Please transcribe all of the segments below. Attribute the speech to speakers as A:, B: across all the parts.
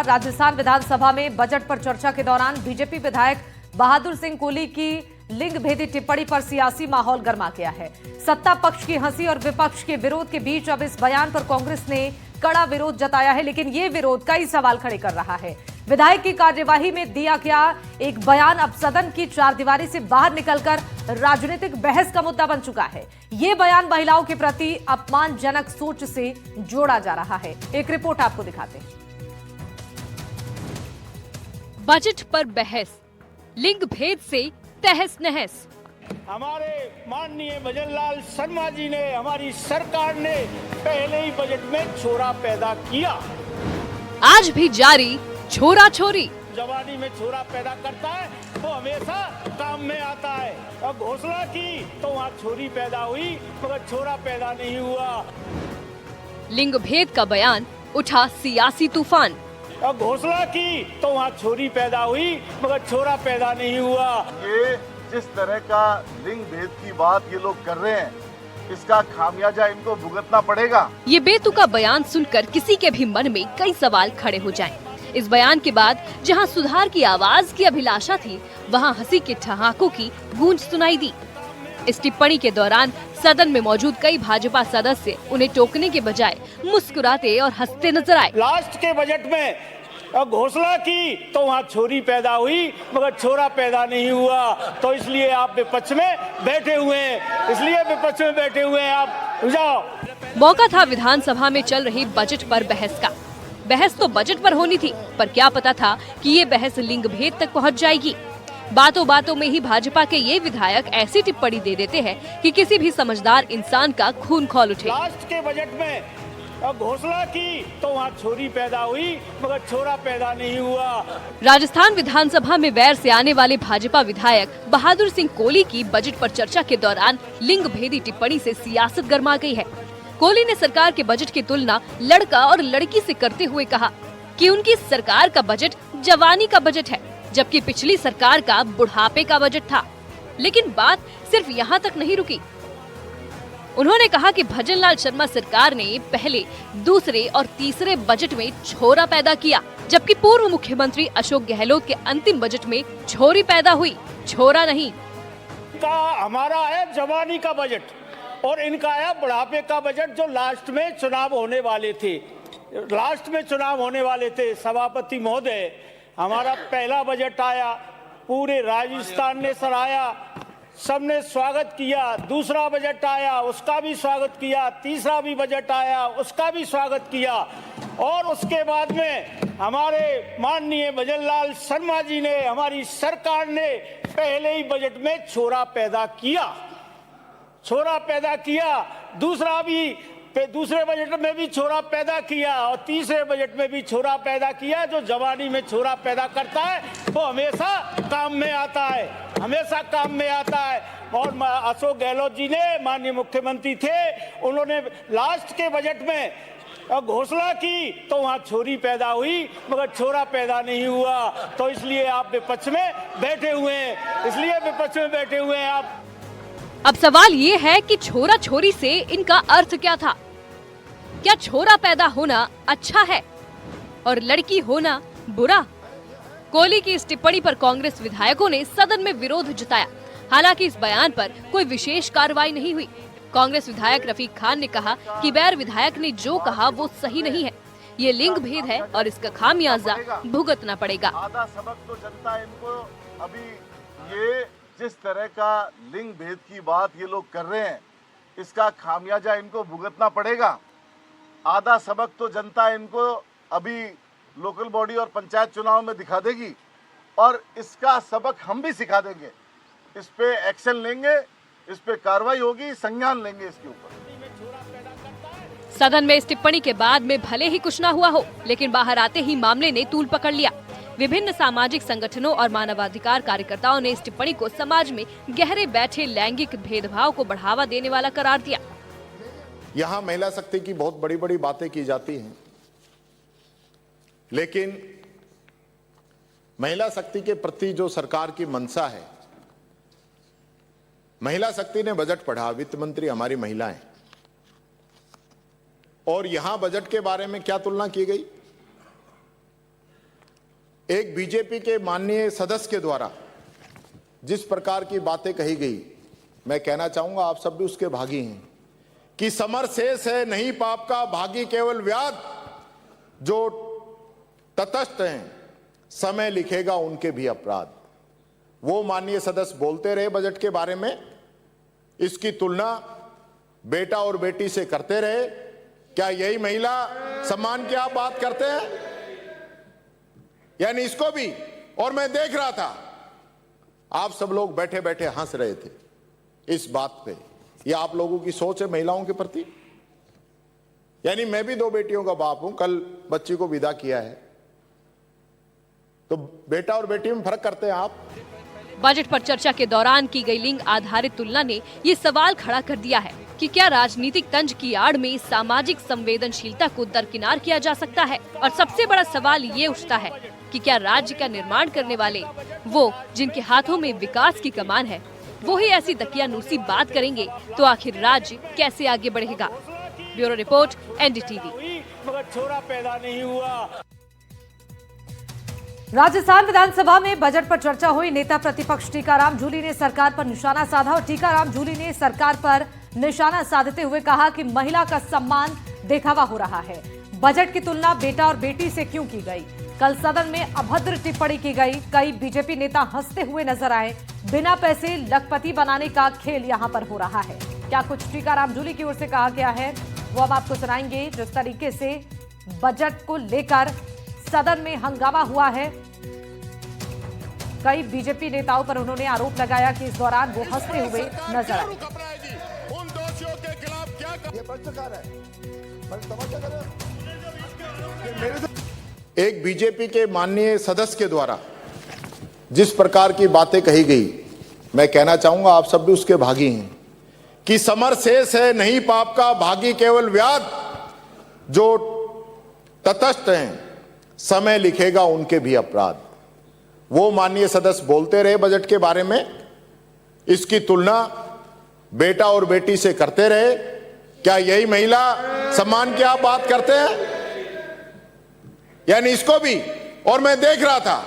A: राजस्थान विधानसभा में बजट पर चर्चा के दौरान बीजेपी विधायक बहादुर सिंह कोहली की लिंग भेदी टिप्पणी पर सियासी माहौल गर्मा गया है। सत्ता पक्ष की हंसी और विपक्ष के विरोध के बीच अब इस बयान पर कांग्रेस ने कड़ा विरोध जताया है, लेकिन ये विरोध कई सवाल खड़े कर रहा है। विधायक की कार्यवाही में दिया गया एक बयान अब सदन की चारदीवारी से बाहर निकलकर राजनीतिक बहस का मुद्दा बन चुका है। ये बयान महिलाओं के प्रति अपमानजनक सोच से जोड़ा जा रहा है। एक रिपोर्ट आपको दिखाते हैं।
B: बजट पर बहस, लिंग भेद से तहस नहस।
C: हमारे माननीय भजनलाल शर्मा जी ने, हमारी सरकार ने पहले ही बजट में छोरा पैदा किया।
B: आज भी जारी छोरा छोरी।
C: जवानी में छोरा पैदा करता है तो हमेशा काम में आता है। और घोषणा की तो वहाँ छोरी पैदा हुई मगर छोरा पैदा नहीं हुआ।
B: लिंग भेद का बयान उठा सियासी तूफान।
C: और घोषणा की तो वहाँ छोरी पैदा हुई मगर छोरा पैदा नहीं हुआ।
D: ये जिस तरह का लिंग भेद की बात ये लोग कर रहे हैं, इसका खामियाजा इनको भुगतना पड़ेगा।
B: ये बेतुका बयान सुनकर किसी के भी मन में कई सवाल खड़े हो जाएं। इस बयान के बाद जहां सुधार की आवाज की अभिलाषा थी, वहां हंसी के ठहाकों की गूंज सुनाई दी। इस टिप्पणी के दौरान सदन में मौजूद कई भाजपा सदस्य उन्हें टोकने के बजाय मुस्कुराते और हंसते नजर आए।
C: लास्ट के बजट में घोषणा की तो वहाँ छोरी पैदा हुई मगर छोरा पैदा नहीं हुआ। तो इसलिए आप विपक्ष में बैठे हुए हैं, आप जाओ।
B: मौका था विधानसभा में चल रही बजट पर बहस का। बहस तो बजट पर होनी थी, पर क्या पता था कि ये बहस लिंग भेद तक पहुंच जाएगी। बातों बातों में ही भाजपा के ये विधायक ऐसी टिप्पणी दे देते हैं कि किसी भी समझदार इंसान का खून खौल उठे।
C: लास्ट के बजट में घोषणा की तो वहाँ छोरी पैदा हुई मगर छोरा पैदा नहीं हुआ।
B: राजस्थान विधानसभा में वैर से आने वाले भाजपा विधायक बहादुर सिंह कोहली की बजट पर चर्चा के दौरान लिंग भेदी टिप्पणी से सियासत गर्मा गई है। कोहली ने सरकार के बजट की तुलना लड़का और लड़की से करते हुए कहा कि उनकी सरकार का बजट जवानी का बजट है, जबकि पिछली सरकार का बुढ़ापे का बजट था। लेकिन बात सिर्फ यहाँ तक नहीं रुकी। उन्होंने कहा कि भजनलाल शर्मा सरकार ने पहले, दूसरे और तीसरे बजट में छोरा पैदा किया, जबकि पूर्व मुख्यमंत्री अशोक गहलोत के अंतिम बजट में छोरी पैदा हुई, छोरा नहीं।
C: हमारा है जवानी का बजट और इनका है बुढ़ापे का बजट, जो लास्ट में चुनाव होने वाले थे। सभापति महोदय, हमारा पहला बजट आया, पूरे राजस्थान ने सराहा, सबने स्वागत किया। दूसरा बजट आया, उसका भी स्वागत किया। तीसरा भी बजट आया, उसका भी स्वागत किया। और उसके बाद में हमारे माननीय भजनलाल शर्मा जी ने, हमारी सरकार ने पहले ही बजट में छोरा पैदा किया। दूसरे बजट में भी छोरा पैदा किया और तीसरे बजट में भी छोरा पैदा किया। जो जवानी में छोरा पैदा करता है वो हमेशा काम में आता है। और अशोक गहलोत जी ने, माननीय मुख्यमंत्री थे, उन्होंने लास्ट के बजट में घोषणा की तो वहाँ छोरी पैदा हुई मगर छोरा पैदा नहीं हुआ। तो इसलिए आप विपक्ष में बैठे हुए हैं, आप।
B: अब सवाल ये है कि छोरा छोरी से इनका अर्थ क्या था? क्या छोरा पैदा होना अच्छा है और लड़की होना बुरा? कोहली की इस टिप्पणी पर कांग्रेस विधायकों ने सदन में विरोध जताया। हालांकि इस बयान पर कोई विशेष कार्रवाई नहीं हुई। कांग्रेस विधायक रफीक खान ने कहा कि बैर विधायक ने जो कहा वो सही नहीं है, ये लिंग भेद है और इसका खामियाजा भुगतना पड़ेगा।
D: आधा सबक तो जनता इनको अभी ये जिस तरह का लिंग भेद की बात ये लोग कर रहे हैं, इसका खामियाजा इनको भुगतना पड़ेगा। आधा सबक तो जनता इनको अभी लोकल बॉडी और पंचायत चुनाव में दिखा देगी और इसका सबक हम भी सिखा देंगे। इस पे एक्शन लेंगे, इस पे कार्रवाई होगी, संज्ञान लेंगे इसके ऊपर।
B: सदन में इस टिप्पणी के बाद में भले ही कुछ न हुआ हो, लेकिन बाहर आते ही मामले ने तूल पकड़ लिया। विभिन्न सामाजिक संगठनों और मानवाधिकार कार्यकर्ताओं ने इस टिप्पणी को समाज में गहरे बैठे लैंगिक भेदभाव को बढ़ावा देने वाला करार दिया।
E: यहाँ महिला शक्ति की बहुत बड़ी बड़ी बातें की जाती हैं, लेकिन महिला शक्ति के प्रति जो सरकार की मंशा है, महिला शक्ति ने बजट पढ़ा, वित्त मंत्री हमारी महिलाएं, और यहां बजट के बारे में क्या तुलना की गई? एक बीजेपी के माननीय सदस्य के द्वारा जिस प्रकार की बातें कही गई, मैं कहना चाहूंगा आप सब भी उसके भागी हैं कि समर शेष है नहीं पाप का, भागी केवल व्याध। जो तटस्थ हैं समय लिखेगा उनके भी अपराध। वो माननीय सदस्य बोलते रहे बजट के बारे में, इसकी तुलना बेटा और बेटी से करते रहे। क्या यही महिला सम्मान की आप बात करते हैं? यानी इसको भी, और मैं देख रहा था आप सब लोग बैठे बैठे हंस रहे थे इस बात पे। ये आप लोगों की सोच है महिलाओं के प्रति? यानी मैं भी 2 बेटियों का बाप हूं, कल बच्ची को विदा किया है, तो बेटा और बेटी में फर्क करते हैं आप?
B: बजट पर चर्चा के दौरान की गई लिंग आधारित तुलना ने ये सवाल खड़ा कर दिया है कि क्या राजनीतिक तंज की आड़ में सामाजिक संवेदनशीलता को दरकिनार किया जा सकता है। और सबसे बड़ा सवाल ये उठता है कि क्या राज्य का निर्माण करने वाले, वो जिनके हाथों में विकास की कमान है, वो ही ऐसी दकियानूसी बात करेंगे तो आखिर राज्य कैसे आगे बढ़ेगा। Bureau report, NDTV.
C: मगर छोरा पैदा नहीं हुआ।
A: राजस्थान विधानसभा में बजट पर चर्चा हुई। नेता प्रतिपक्ष टीकाराम जूली ने सरकार पर निशाना साधा और टीकाराम जूली ने सरकार पर निशाना साधते हुए कहा कि महिला का सम्मान दिखावा हो रहा है। बजट की तुलना बेटा और बेटी से क्यों की गई? कल सदन में अभद्र टिप्पणी की गई। कई बीजेपी नेता हंसते हुए नजर आए। बिना पैसे लखपति बनाने का खेल यहां पर हो रहा है। क्या कुछ टीकाराम जूली की ओर से कहा गया है वो हम आपको सुनाएंगे। जिस तरीके से बजट को लेकर सदन में हंगामा हुआ है, कई बीजेपी नेताओं पर उन्होंने आरोप लगाया कि इस दौरान वो हंसते हुए नजर आए।
E: उन दोषियों के खिलाफ क्या ये पत्रकार है? एक बीजेपी के माननीय सदस्य के द्वारा जिस प्रकार की बातें कही गई, मैं कहना चाहूंगा आप सब भी उसके भागी हैं कि समर शेष है नहीं पाप का, भागी केवल व्याध। जो तटस्थ हैं समय लिखेगा उनके भी अपराध। वो माननीय सदस्य बोलते रहे बजट के बारे में, इसकी तुलना बेटा और बेटी से करते रहे। क्या यही महिला सम्मान की आप बात करते हैं? यानी इसको भी, और मैं देख रहा था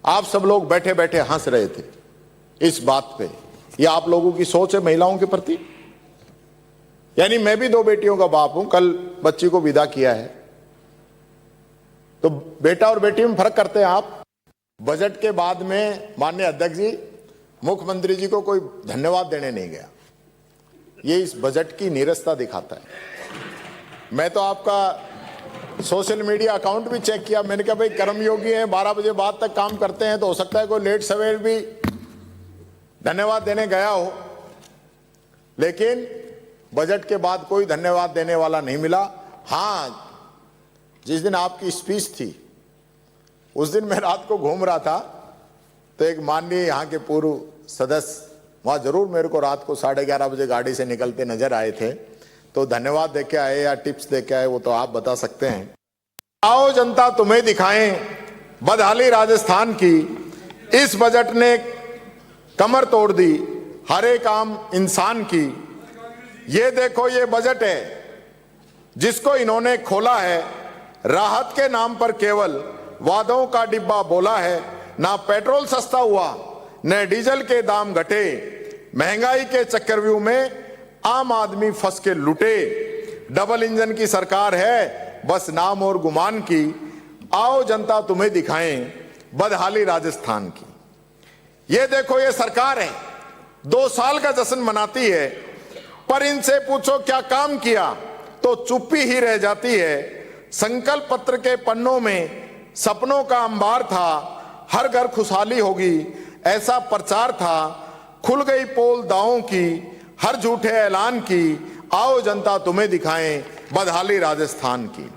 E: आप सब लोग बैठे बैठे हंस रहे थे इस बात पे। ये आप लोगों की सोच है महिलाओं के प्रति? यानी मैं भी 2 बेटियों का बाप हूं, कल बच्ची को विदा किया है, तो बेटा और बेटी में फर्क करते हैं आप? बजट के बाद में माननीय अध्यक्ष जी, मुख्यमंत्री जी को कोई धन्यवाद देने नहीं गया। ये इस बजट की नीरसता दिखाता है। मैं तो आपका सोशल मीडिया अकाउंट भी चेक किया, मैंने कहा भाई कर्मयोगी हैं, 12 बजे बाद तक काम करते हैं, तो हो सकता है कोई लेट सवेर भी धन्यवाद देने गया हो, लेकिन बजट के बाद कोई धन्यवाद देने वाला नहीं मिला। हाँ, जिस दिन आपकी स्पीच थी उस दिन मैं रात को घूम रहा था, तो एक माननीय यहाँ के पूर्व सदस्य वहाँ जरूर मेरे को रात को 11:30 बजे गाड़ी से निकलते नजर आए थे। तो धन्यवाद दे के आए या टिप्स दे के आए वो तो आप बता सकते हैं। आओ जनता तुम्हें दिखाएं बदहाली राजस्थान की, इस बजट ने कमर तोड़ दी हर एक आम इंसान की। ये देखो ये बजट है जिसको इन्होंने खोला है, राहत के नाम पर केवल वादों का डिब्बा बोला है। ना पेट्रोल सस्ता हुआ न डीजल के दाम घटे, महंगाई के चक्रव्यूह में आम आदमी फंस के लुटे। डबल इंजन की सरकार है बस नाम और गुमान की, आओ जनता तुम्हें दिखाएं बदहाली राजस्थान की। ये देखो ये सरकार है 2 साल का जश्न मनाती है, पर इनसे पूछो क्या काम किया तो चुप्पी ही रह जाती है। संकल्प पत्र के पन्नों में सपनों का अंबार था, हर घर खुशहाली होगी ऐसा प्रचार था। खुल गई पोल दावों की, हर झूठे ऐलान की, आओ जनता तुम्हें दिखाएं बदहाली राजस्थान की।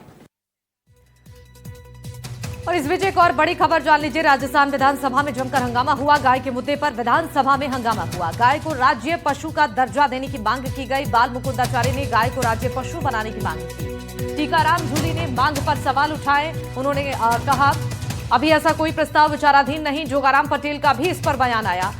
A: और इस बीच एक और बड़ी खबर जान लीजिए। राजस्थान विधानसभा में जमकर हंगामा हुआ। गाय के मुद्दे पर विधानसभा में हंगामा हुआ। गाय को राज्य पशु का दर्जा देने की मांग की गई। बाल मुकुंदाचार्य ने गाय को राज्य पशु बनाने की मांग की। टीकाराम जूली ने मांग पर सवाल उठाए। उन्होंने कहा अभी ऐसा कोई प्रस्ताव विचाराधीन नहीं। जोगाराम पटेल का भी इस पर बयान आया।